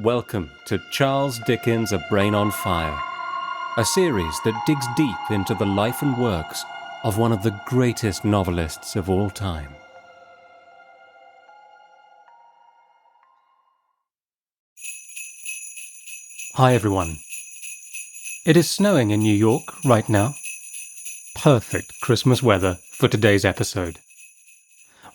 Welcome to Charles Dickens' A Brain on Fire, a series that digs deep into the life and works of one of the greatest novelists of all time. Hi everyone. It is snowing in New York right now. Perfect Christmas weather for today's episode.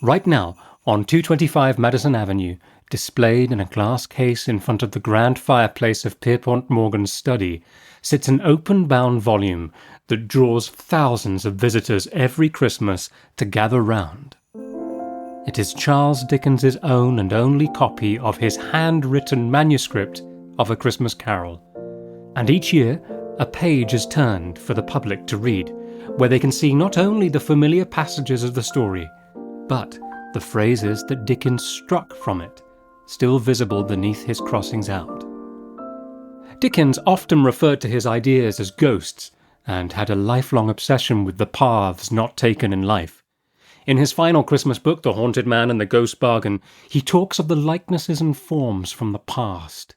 Right now, on 225 Madison Avenue, displayed in a glass case in front of the grand fireplace of Pierpont Morgan's study, sits an open-bound volume that draws thousands of visitors every Christmas to gather round. It is Charles Dickens' own and only copy of his handwritten manuscript of A Christmas Carol. And each year, a page is turned for the public to read, where they can see not only the familiar passages of the story, but the phrases that Dickens struck from it, still visible beneath his crossings out. Dickens often referred to his ideas as ghosts, and had a lifelong obsession with the paths not taken in life. In his final Christmas book, The Haunted Man and the Ghost Bargain, he talks of the likenesses and forms from the past,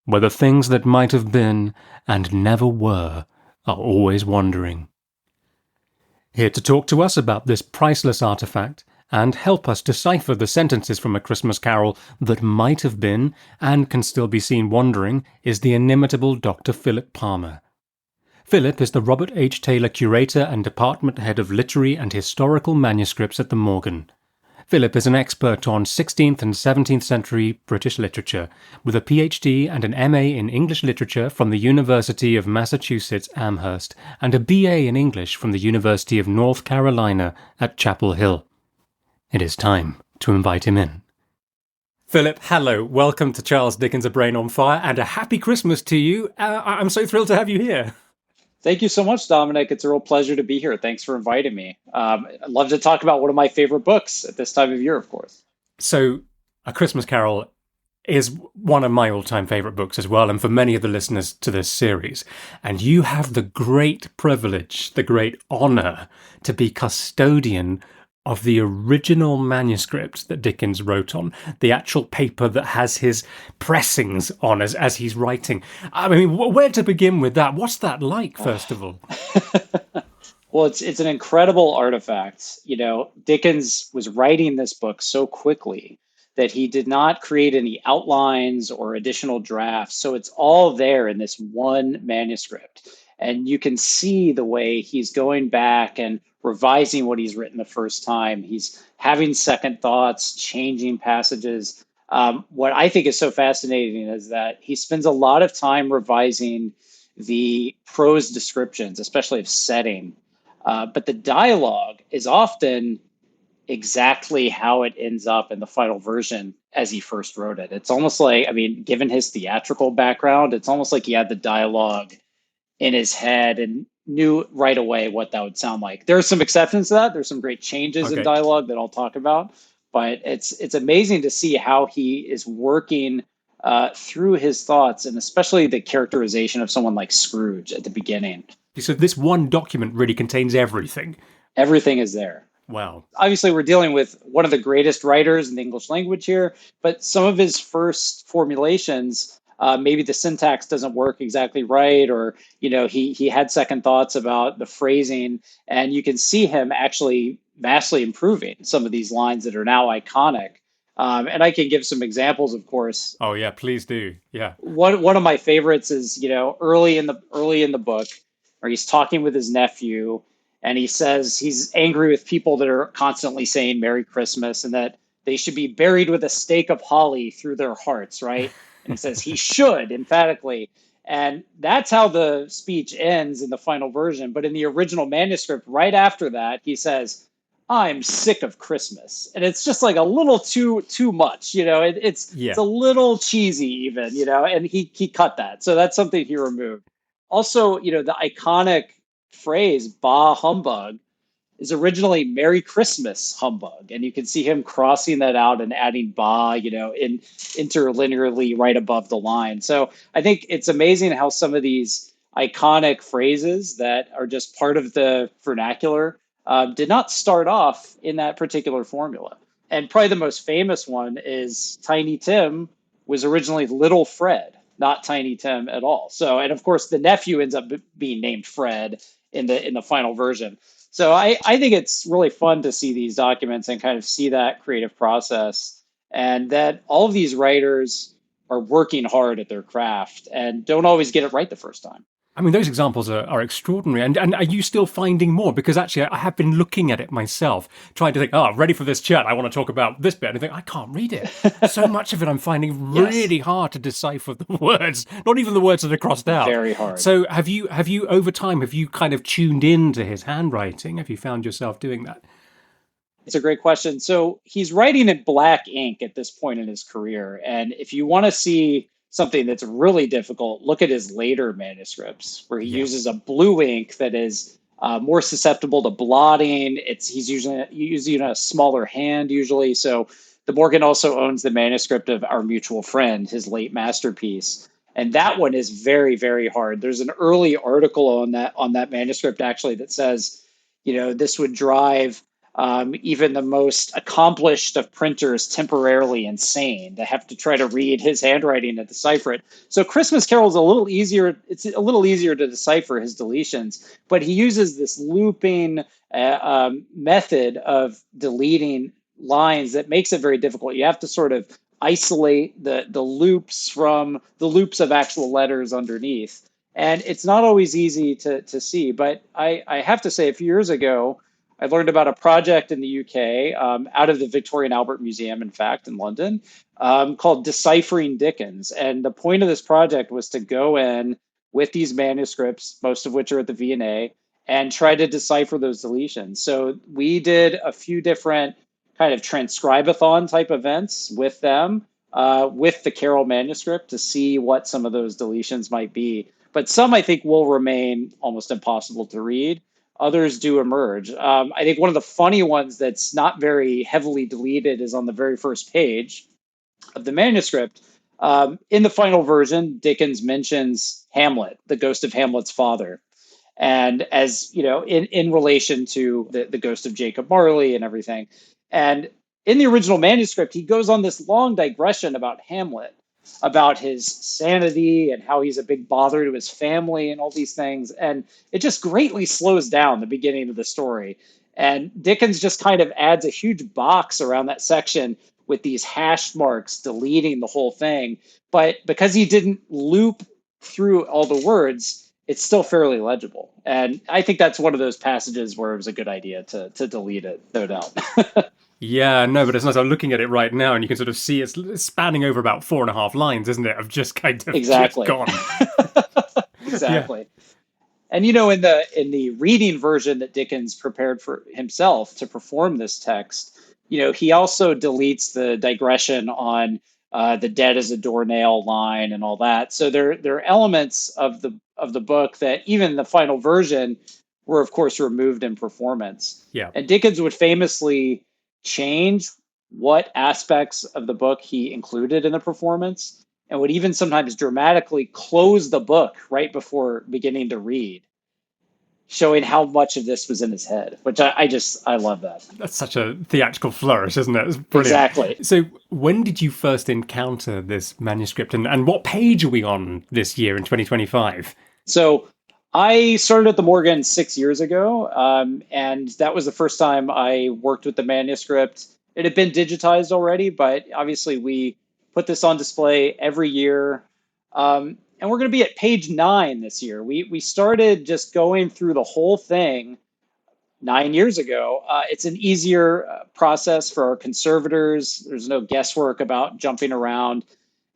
where the things that might have been and never were are always wandering. Here to talk to us about this priceless artifact and help us decipher the sentences from A Christmas Carol that might have been and can still be seen wandering is the inimitable Dr. Philip Palmer. Philip is the Robert H. Taylor Curator and Department Head of Literary and Historical Manuscripts at the Morgan. Philip is an expert on 16th and 17th century British literature, with a PhD and an MA in English literature from the University of Massachusetts Amherst, and a BA in English from the University of North Carolina at Chapel Hill. It is time to invite him in. Philip, hello. Welcome to Charles Dickens' A Brain on Fire, and a happy Christmas to you. I'm so thrilled to have you here. Thank you so much, Dominic. It's a real pleasure to be here. Thanks for inviting me. I'd love to talk about one of my favorite books at this time of year, of course. So, A Christmas Carol is one of my all-time favorite books as well, and for many of the listeners to this series. And you have the great privilege, the great honor to be custodian of the original manuscript that Dickens wrote on, the actual paper that has his pressings on as he's writing. I mean, where to begin with that? What's that like, first of all? Well, it's an incredible artifact. You know, Dickens was writing this book so quickly that he did not create any outlines or additional drafts. So it's all there in this one manuscript. And you can see the way he's going back and revising what he's written the first time. He's having second thoughts, changing passages. What I think is so fascinating is that he spends a lot of time revising the prose descriptions, especially of setting. But the dialogue is often exactly how it ends up in the final version as he first wrote it. It's almost like, I mean, given his theatrical background, it's almost like he had the dialogue in his head and knew right away what that would sound like. There are some exceptions to that. There's some great changes in dialogue that I'll talk about, but it's amazing to see how he is working through his thoughts, and especially the characterization of someone like Scrooge at the beginning. So this one document really contains everything. Everything is there. Wow. Obviously, we're dealing with one of the greatest writers in the English language here, but some of his first formulations, maybe the syntax doesn't work exactly right, or he had second thoughts about the phrasing, and you can see him actually vastly improving some of these lines that are now iconic. And I can give some examples, of course. Oh yeah, please do. Yeah. One of my favorites is early in the book, where he's talking with his nephew. And he says he's angry with people that are constantly saying Merry Christmas and that they should be buried with a stake of holly through their hearts, right? And he says he should, emphatically. And that's how the speech ends in the final version. But in the original manuscript, right after that, he says, I'm sick of Christmas. And it's just like a little too much, it's a little cheesy even, and he cut that. So that's something he removed. Also, the iconic phrase "bah humbug" is originally "Merry Christmas humbug," and you can see him crossing that out and adding "bah," in interlinearly right above the line. So I think it's amazing how some of these iconic phrases that are just part of the vernacular did not start off in that particular formula. And probably the most famous one is Tiny Tim was originally Little Fred, not Tiny Tim at all. So, and of course, the nephew ends up being named Fred in the final version. So, I think it's really fun to see these documents and kind of see that creative process, and that all of these writers are working hard at their craft and don't always get it right the first time. I mean, those examples are extraordinary. And are you still finding more? Because actually, I have been looking at it myself, trying to think, oh, ready for this chat. I want to talk about this bit. And I think, I can't read it. So much of it I'm finding Yes, really hard to decipher the words, not even the words that are crossed out. very hard. So have you over time, have you kind of tuned in to his handwriting? Have you found yourself doing that? It's a great question. So he's writing in black ink at this point in his career. And if you want to see something that's really difficult, look at his later manuscripts where he Yeah. uses a blue ink that is more susceptible to blotting. He's using a smaller hand usually. So the Morgan also owns the manuscript of Our Mutual Friend, his late masterpiece. And that one is very, very hard. There's an early article on that manuscript actually that says, this would drive even the most accomplished of printers temporarily insane to have to try to read his handwriting and decipher it. So Christmas Carol is a little easier. It's a little easier to decipher his deletions, but he uses this looping method of deleting lines that makes it very difficult. You have to sort of isolate the loops from the loops of actual letters underneath. And it's not always easy to see, but I have to say, a few years ago, I learned about a project in the UK, out of the Victoria and Albert Museum, in fact, in London, called Deciphering Dickens. And the point of this project was to go in with these manuscripts, most of which are at the V&A, and try to decipher those deletions. So we did a few different kind of transcribathon type events with them, with the Carroll manuscript to see what some of those deletions might be. But some I think will remain almost impossible to read. Others do emerge. I think one of the funny ones that's not very heavily deleted is on the very first page of the manuscript. In the final version, Dickens mentions Hamlet, the ghost of Hamlet's father, and as you know, in relation to the ghost of Jacob Marley and everything. And in the original manuscript, he goes on this long digression about Hamlet, about his sanity and how he's a big bother to his family and all these things. And it just greatly slows down the beginning of the story. And Dickens just kind of adds a huge box around that section with these hash marks deleting the whole thing. But because he didn't loop through all the words, it's still fairly legible. And I think that's one of those passages where it was a good idea to delete it, no doubt. Yeah, no, but it's nice. I'm looking at it right now, and you can sort of see it's spanning over about 4.5 lines, isn't it? Of just kind of just Exactly. gone. Yeah. Exactly. And in the reading version that Dickens prepared for himself to perform this text, he also deletes the digression on the dead as a doornail line and all that. So there are elements of the book that even the final version were of course removed in performance. Yeah. And Dickens would famously change what aspects of the book he included in the performance and would even sometimes dramatically close the book right before beginning to read, showing how much of this was in his head, which I love that. That's such a theatrical flourish, isn't it? It's brilliant. Exactly. So, when did you first encounter this manuscript, and what page are we on this year in 2025? So I started at the Morgan 6 years ago, and that was the first time I worked with the manuscript. It had been digitized already, but obviously we put this on display every year. And we're going to be at page 9 this year. We started just going through the whole thing 9 years ago. It's an easier process for our conservators. There's no guesswork about jumping around.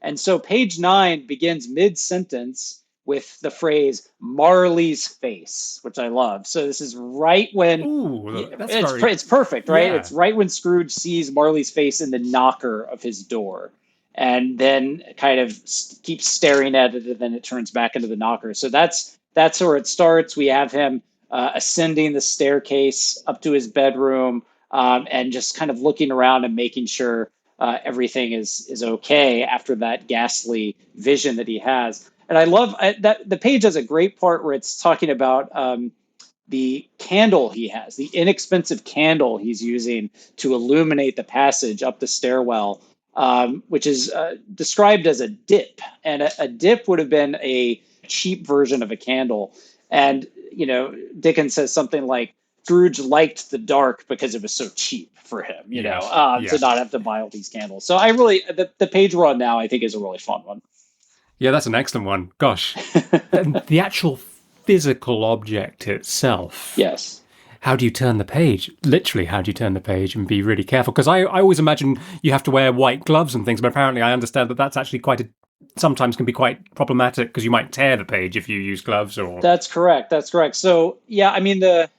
And so page 9 begins mid sentence with the phrase Marley's face, which I love. So this is right when Ooh, that's it's very, it's perfect, right? yeah. It's right when Scrooge sees Marley's face in the knocker of his door, and then kind of keeps staring at it, and then it turns back into the knocker. So that's where it starts. We have him ascending the staircase up to his bedroom, and just kind of looking around and making sure everything is okay after that ghastly vision that he has. And I love that the page has a great part where it's talking about the candle he has, the inexpensive candle he's using to illuminate the passage up the stairwell. which is described as a dip. And a dip would have been a cheap version of a candle. And, Dickens says something like, Scrooge liked the dark because it was so cheap for him, Yes. to Yeah. not have to buy all these candles. So I really, the page we're on now, I think is a really fun one. Yeah, that's an excellent one. Gosh. The actual physical object itself. Yes. How do you turn the page? Literally, how do you turn the page and be really careful? Because I always imagine you have to wear white gloves and things, but apparently I understand that that's actually sometimes can be quite problematic because you might tear the page if you use gloves or. That's correct. That's correct. So yeah, I mean the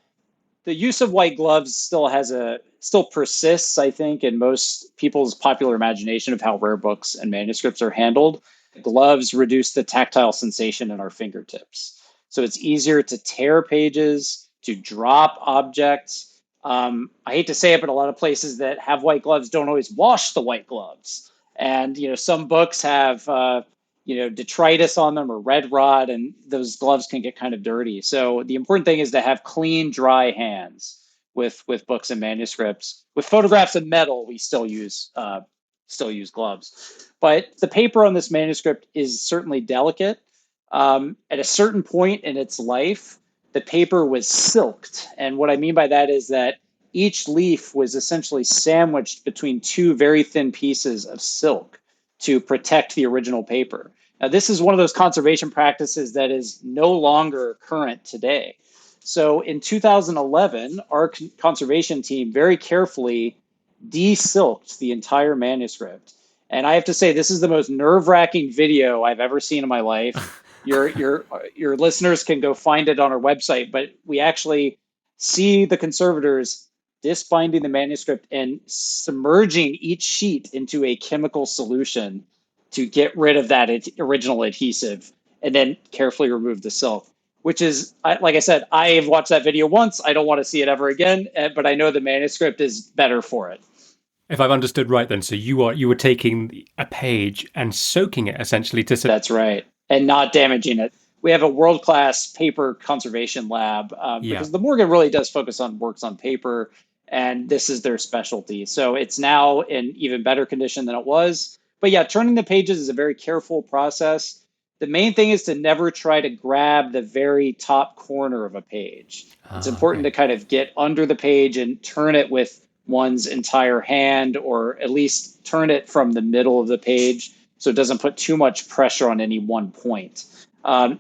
use of white gloves still persists, I think, in most people's popular imagination of how rare books and manuscripts are handled. Gloves reduce the tactile sensation in our fingertips. So it's easier to tear pages, to drop objects. I hate to say it, but a lot of places that have white gloves don't always wash the white gloves. And some books have detritus on them or red rot, and those gloves can get kind of dirty. So the important thing is to have clean, dry hands with books and manuscripts. With photographs and metal, we still use gloves. But the paper on this manuscript is certainly delicate. At a certain point in its life, the paper was silked, and what I mean by that is that each leaf was essentially sandwiched between two very thin pieces of silk to protect the original paper. Now, this is one of those conservation practices that is no longer current today. So in 2011, our conservation team very carefully desilked the entire manuscript. And I have to say, this is the most nerve-wracking video I've ever seen in my life. Your listeners can go find it on our website, but we actually see the conservators disbinding the manuscript and submerging each sheet into a chemical solution to get rid of that original adhesive and then carefully remove the silk, which is, like I said, I have watched that video once. I don't want to see it ever again, but I know the manuscript is better for it. If I've understood right, then, so you were taking a page and soaking it essentially to. That's right. And not damaging it. We have a world-class paper conservation lab Yeah. because the Morgan really does focus on works on paper, and this is their specialty. So it's now in even better condition than it was. But yeah, turning the pages is a very careful process. The main thing is to never try to grab the very top corner of a page. It's important Okay. to kind of get under the page and turn it with one's entire hand, or at least turn it from the middle of the page so it doesn't put too much pressure on any one point.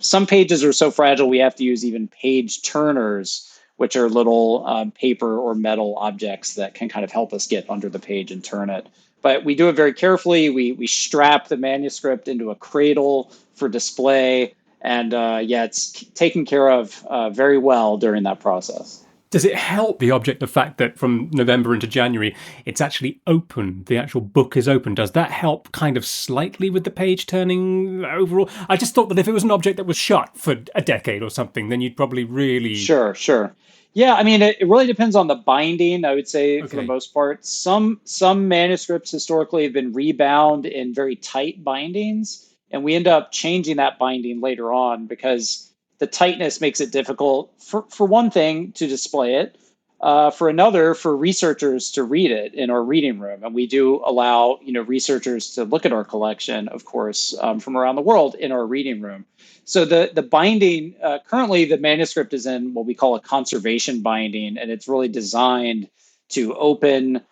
Some pages are so fragile we have to use even page turners, which are little paper or metal objects that can kind of help us get under the page and turn it. But we do it very carefully. We strap the manuscript into a cradle for display. And yeah, it's taken care of very well during that process. Does it help the object the fact that from November into January it's actually open? The actual book is open. Does that help kind of slightly with the page turning overall? I just thought that if it was an object that was shut for a decade or something, then you'd probably really. Sure, sure. Yeah, I mean, it really depends on the binding, I would say, for the Okay. most part. Some manuscripts historically have been rebound in very tight bindings, and we end up changing that binding later on because the tightness makes it difficult for one thing to display it, for another for researchers to read it in our reading room, and we do allow researchers to look at our collection, of course, from around the world in our reading room. So the binding, currently the manuscript is in what we call a conservation binding, and it's really designed to open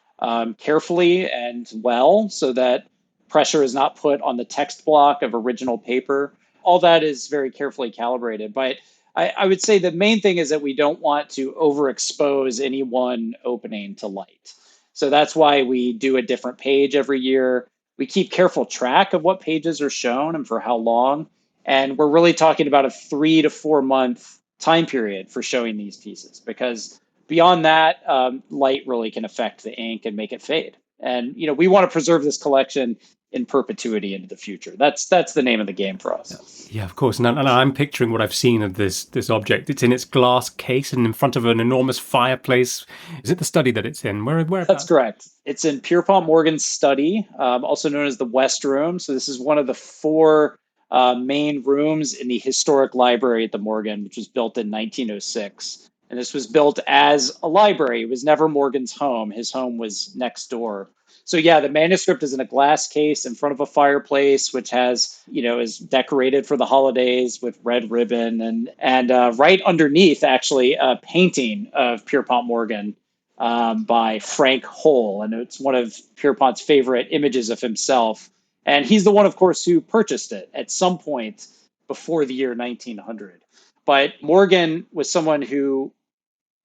carefully and well so that pressure is not put on the text block of original paper. All that is very carefully calibrated. But I would say the main thing is that we don't want to overexpose any one opening to light. So that's why we do a different page every year. We keep careful track of what pages are shown and for how long. And we're really talking about a 3 to 4 month time period for showing these pieces because beyond that, light really can affect the ink and make it fade. And we want to preserve this collection in perpetuity into the future. That's the name of the game for us. Yeah, of course. And I'm picturing what I've seen of this object. It's in its glass case and in front of an enormous fireplace. Is it the study that it's in? That's Whereabouts? correct. It's in Pierpont Morgan's study, also known as the West Room. So this is one of the four main rooms in the historic library at the Morgan, which was built in 1906. And this was built as a library. It was never Morgan's home. His home was next door. So yeah, the manuscript is in a glass case in front of a fireplace, which has, is decorated for the holidays with red ribbon, and right underneath, actually, a painting of Pierpont Morgan by Frank Hole, and it's one of Pierpont's favorite images of himself. And he's the one, of course, who purchased it at some point before the year 1900. But Morgan was someone who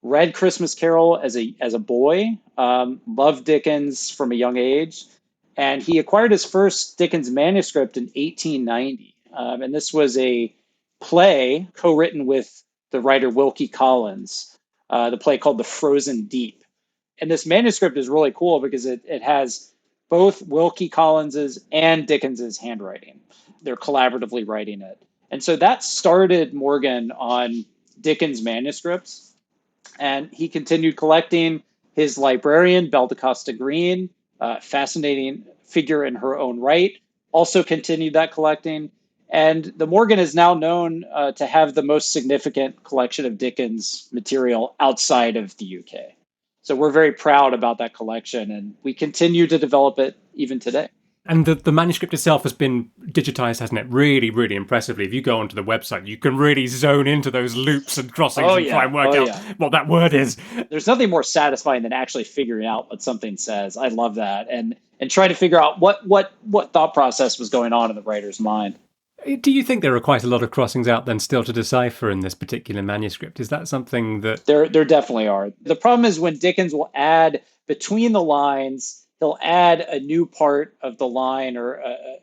read Christmas Carol as a boy, loved Dickens from a young age, and he acquired his first Dickens manuscript in 1890. And this was a play co-written with the writer Wilkie Collins, the play called The Frozen Deep. And this manuscript is really cool because it has both Wilkie Collins's and Dickens's handwriting. They're collaboratively writing it. And so that started Morgan on Dickens manuscripts. And he continued collecting. His librarian, Belle de Costa Green, fascinating figure in her own right, also continued that collecting. And the Morgan is now known to have the most significant collection of Dickens material outside of the UK. So we're very proud about that collection, and we continue to develop it even today. And the manuscript itself has been digitized, hasn't it? Really, really impressively. If you go onto the website, you can really zone into those loops and crossings and try and work out what that word is. There's nothing more satisfying than actually figuring out what something says. I love that. And try to figure out what thought process was going on in the writer's mind. Do you think there are quite a lot of crossings out then still to decipher in this particular manuscript? Is that something that... There definitely are. The problem is when Dickens will add between the lines, he'll add a new part of the line or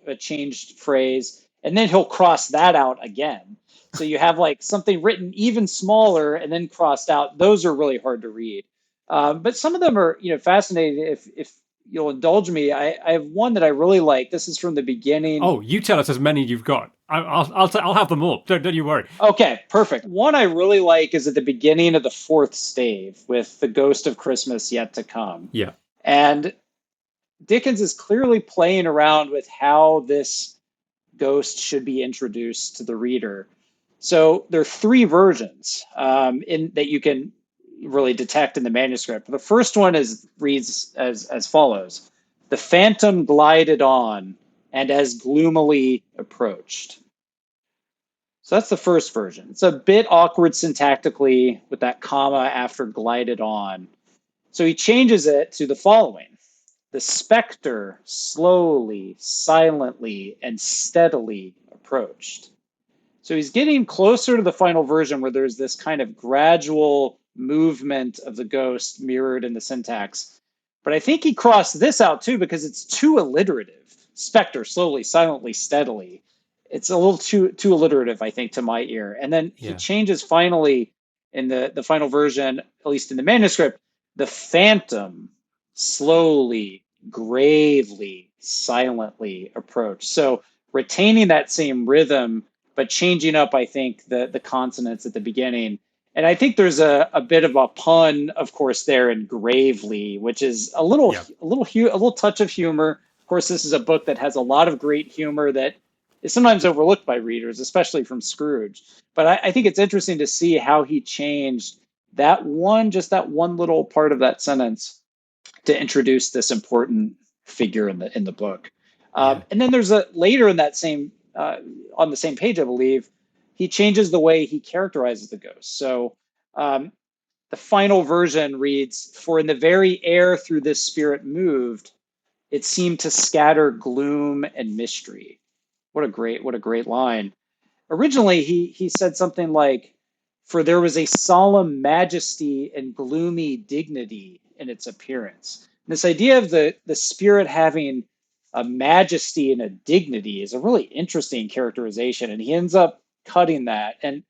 a changed phrase, and then he'll cross that out again. So you have like something written even smaller and then crossed out. Those are really hard to read. But some of them are, fascinating. If you'll indulge me, I have one that I really like. This is from the beginning. Oh, you tell us as many you've got. I'll have them all. Don't you worry. Okay, perfect. One I really like is at the beginning of the fourth stave with the ghost of Christmas yet to come. Yeah. And Dickens is clearly playing around with how this ghost should be introduced to the reader. So there are three versions that you can really detect in the manuscript. The first one reads as follows: "The phantom glided on and as gloomily approached." So that's the first version. It's a bit awkward syntactically with that comma after glided on. So he changes it to the following: "The specter slowly, silently, and steadily approached." So he's getting closer to the final version where there's this kind of gradual movement of the ghost mirrored in the syntax. But I think he crossed this out too because it's too alliterative. Specter, slowly, silently, steadily. It's a little too alliterative, I think, to my ear. And then he changes finally in the final version, at least in the manuscript, "The phantom slowly, gravely, silently approach." So retaining that same rhythm, but changing up, I think, the consonants at the beginning. And I think there's a bit of a pun, of course, there in gravely, which is a little touch of humor. Of course, this is a book that has a lot of great humor that is sometimes overlooked by readers, especially from Scrooge. But I think it's interesting to see how he changed that one little part of that sentence to introduce this important figure in the book. And then there's later in that same on the same page, I believe, he changes the way he characterizes the ghost. So the final version reads, "For in the very air through this spirit moved, it seemed to scatter gloom and mystery." What a great line. Originally, he said something like, "For there was a solemn majesty and gloomy dignity in its appearance." And this idea of the spirit having a majesty and a dignity is a really interesting characterization, and he ends up cutting that. And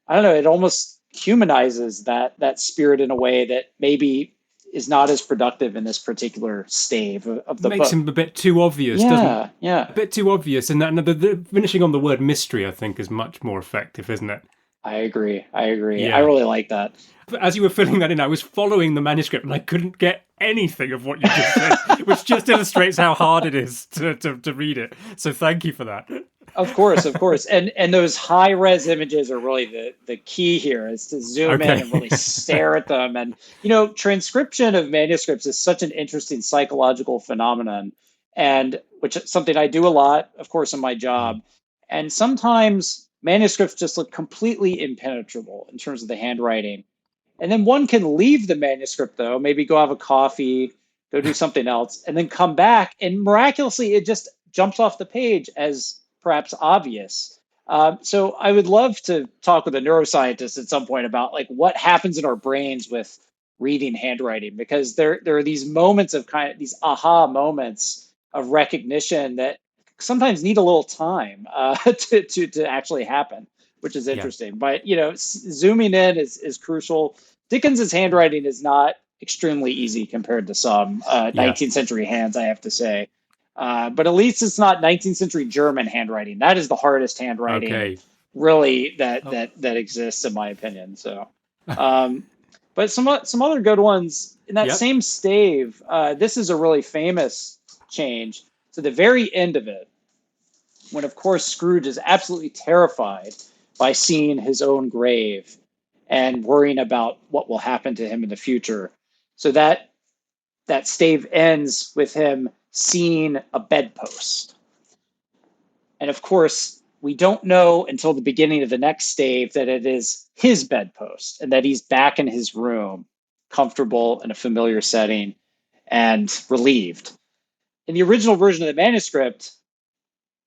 I don't know, it almost humanizes that spirit in a way that maybe is not as productive in this particular stave of the book. Makes him a bit too obvious, doesn't it? Yeah. A bit too obvious. And the finishing on the word mystery, I think, is much more effective, isn't it? I agree. Yeah. I really like that. As you were filling that in, I was following the manuscript and I couldn't get anything of what you just said, which just illustrates how hard it is to read it. So thank you for that. Of course, of course. And those high res images are really the key here is to zoom in Okay. and really stare at them. And transcription of manuscripts is such an interesting psychological phenomenon, and which is something I do a lot, of course, in my Mm. job. And sometimes manuscripts just look completely impenetrable in terms of the handwriting. And then one can leave the manuscript, though, maybe go have a coffee, go do something else, and then come back. And miraculously, it just jumps off the page as perhaps obvious. So I would love to talk with a neuroscientist at some point about like what happens in our brains with reading handwriting, because there are these moments of kind of these aha moments of recognition that sometimes need a little time to actually happen, which is Yeah. interesting. But zooming in is crucial. Dickens's handwriting is not extremely easy compared to some Yeah. 19th century hands, I have to say. But at least it's not 19th century German handwriting. That is the hardest handwriting, Okay. really, that Oh, that that exists, in my opinion. So, um, but some other good ones in that yep. same stave. This is a really famous change. So the very end of it, when of course Scrooge is absolutely terrified by seeing his own grave and worrying about what will happen to him in the future. So that stave ends with him seeing a bedpost. And of course, we don't know until the beginning of the next stave that it is his bedpost and that he's back in his room, comfortable in a familiar setting and relieved. In the original version of the manuscript,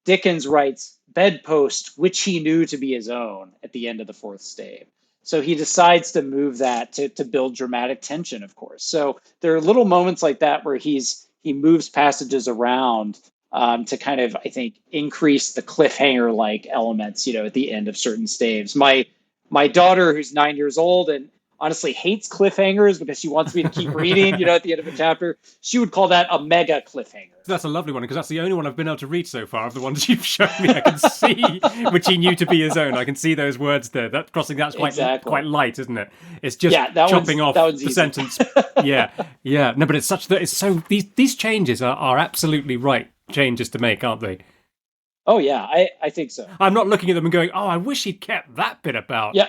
Dickens writes bedpost, which he knew to be his own at the end of the fourth stave. So he decides to move that to build dramatic tension, of course. So there are little moments like that where he moves passages around to kind of, I think, increase the cliffhanger like elements, at the end of certain staves. My daughter, who's 9 years old and honestly hates cliffhangers because she wants me to keep reading, at the end of a chapter, she would call that a mega cliffhanger. That's a lovely one because that's the only one I've been able to read so far of the ones you've shown me. I can see which he knew to be his own. I can see those words there. That crossing that's quite Exactly. light, isn't it? It's just Yeah, that chopping one's that off one's the easy. sentence. Yeah, yeah. No, but it's such that it's so these changes are absolutely right changes to make, aren't they? Oh yeah, I think so. I'm not looking at them and going, oh, I wish he'd kept that bit about Yeah.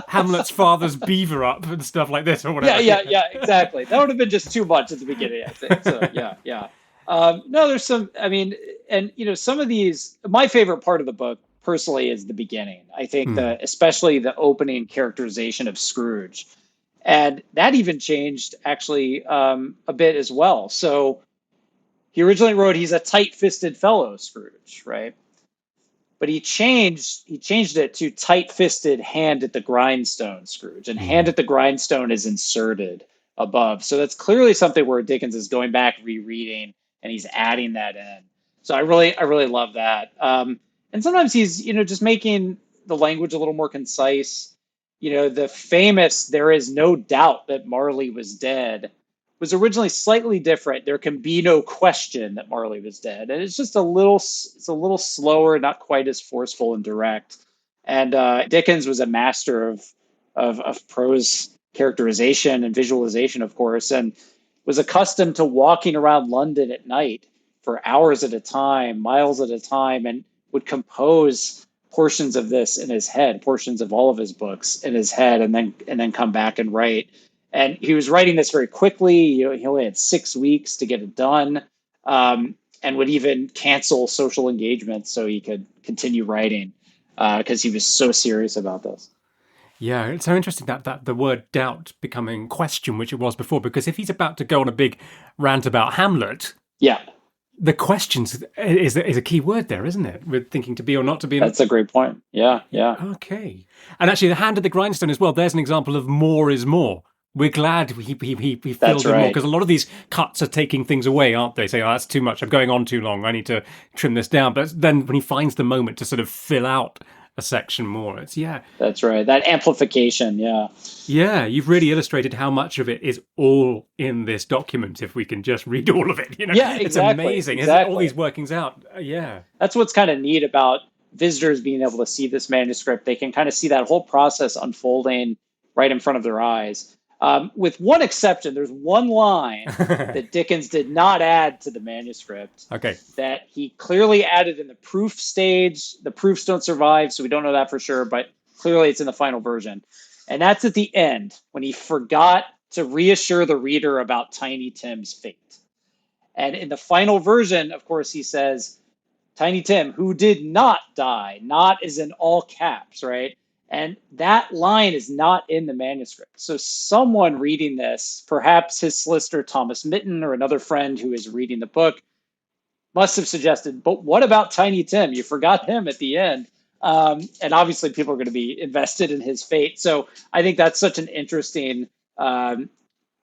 Hamlet's father's beaver up and stuff like this or Yeah, whatever. yeah, Yeah. yeah, exactly. That would have been just too much at the beginning, I think. So yeah, yeah. No, there's some. I mean, and some of these. My favorite part of the book, personally, is the beginning. I think Hmm. especially the opening characterization of Scrooge, and that even changed actually a bit as well. So he originally wrote, "He's a tight-fisted fellow, Scrooge," right? But he changed it to tight-fisted hand at the grindstone Scrooge, and hand Hmm. at the grindstone is inserted above. So that's clearly something where Dickens is going back, rereading, and he's adding that in. So I really love that. And sometimes he's just making the language a little more concise. The famous "there is no doubt that Marley was dead" was originally slightly different. There can be no question that Marley was dead, and it's a little slower, not quite as forceful and direct. And Dickens was a master of prose characterization and visualization, of course, and was accustomed to walking around London at night for hours at a time, miles at a time, and would compose portions of this in his head, portions of all of his books in his head, and then come back and write. And he was writing this very quickly. He only had 6 weeks to get it done, and would even cancel social engagements so he could continue writing because he was so serious about this. Yeah, it's so interesting that the word doubt becoming question, which it was before, because if he's about to go on a big rant about Hamlet, Yeah, the questions is a key word there, isn't it? With thinking to be or not to be. that's a great point. Yeah, Yeah, yeah, okay. And actually, the hand of the grindstone as well. There's an example of more is more. We're glad he that's filled in more right. because a lot of these cuts are taking things away, aren't they? Saying, oh, that's too much. I'm going on too long. I need to trim this down. But then when he finds the moment to sort of fill out a section more, it's yeah, That's right. That amplification. Yeah. yeah. You've really illustrated how much of it is all in this document. If we can just read all of it, Yeah, it's exactly. amazing. Isn't it? All these Exactly. workings out. Yeah. That's what's kind of neat about visitors being able to see this manuscript. They can kind of see that whole process unfolding right in front of their eyes. With one exception. There's one line that Dickens did not add to the manuscript Okay. that he clearly added in the proof stage. The proofs don't survive, so we don't know that for sure, but clearly it's in the final version. And that's at the end when he forgot to reassure the reader about Tiny Tim's fate. And in the final version, of course, he says, Tiny Tim, who did not die, not is in all caps, right? And that line is not in the manuscript. So someone reading this, perhaps his solicitor, Thomas Mitten, or another friend who is reading the book, must have suggested, but what about Tiny Tim? You forgot him at the end. And obviously people are going to be invested in his fate. So I think that's such an interesting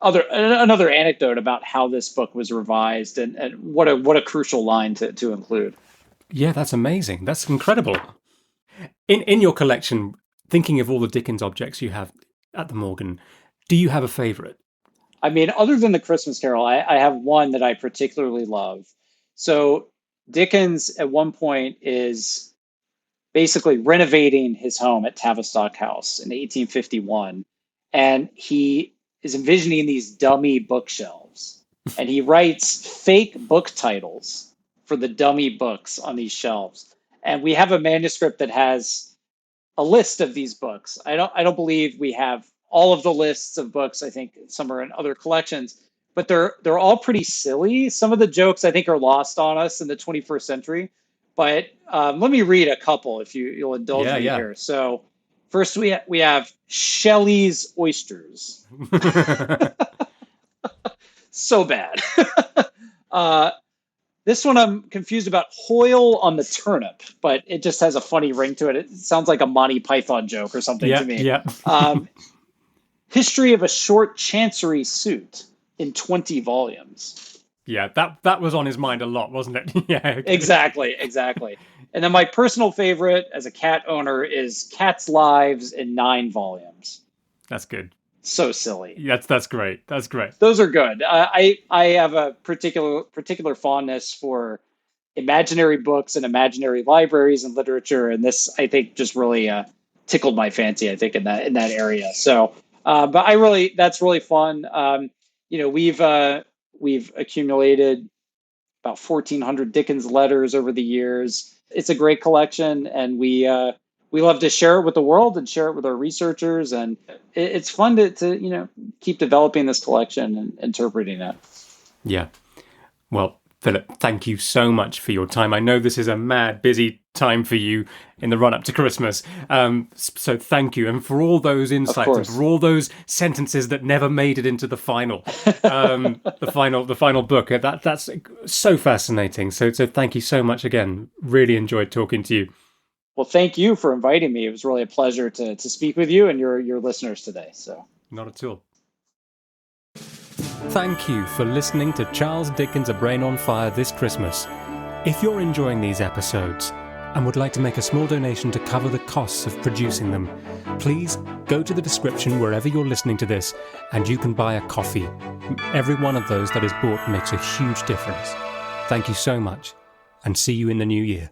another anecdote about how this book was revised and what a crucial line to include. Yeah, that's amazing. That's incredible. In your collection, thinking of all the Dickens objects you have at the Morgan, do you have a favourite? I mean, other than the Christmas Carol, I have one that I particularly love. So Dickens at one point is basically renovating his home at Tavistock House in 1851. And he is envisioning these dummy bookshelves. And he writes fake book titles for the dummy books on these shelves. And we have a manuscript that has a list of these books. I don't believe we have all of the lists of books. I think some are in other collections, but they're all pretty silly. Some of the jokes I think are lost on us in the 21st century. But let me read a couple if you'll indulge me here. So first we have Shelley's oysters. So bad. This one I'm confused about, Hoyle on the turnip, but it just has a funny ring to it. It sounds like a Monty Python joke or something to me. Yeah. History of a short chancery suit in 20 volumes. Yeah, that was on his mind a lot, wasn't it? Yeah. Okay. Exactly. And then my personal favorite as a cat owner is Cats' Lives in 9 volumes. That's good. So silly. That's great. That's great. Those are good. I have a particular fondness for imaginary books and imaginary libraries and literature, and this I think just really tickled my fancy. I think in that area. So, but that's really fun. We've accumulated about 1,400 Dickens letters over the years. It's a great collection, and we love to share it with the world and share it with our researchers. And it's fun to keep developing this collection and interpreting it. Yeah. Well, Philip, thank you so much for your time. I know this is a mad, busy time for you in the run-up to Christmas. So thank you. And for all those insights and for all those sentences that never made it into the final, the final book. That's so fascinating. So thank you so much again. Really enjoyed talking to you. Well, thank you for inviting me. It was really a pleasure to speak with you and your listeners today. So not at all. Thank you for listening to Charles Dickens' A Brain on Fire this Christmas. If you're enjoying these episodes and would like to make a small donation to cover the costs of producing them, please go to the description wherever you're listening to this and you can buy a coffee. Every one of those that is bought makes a huge difference. Thank you so much, and see you in the new year.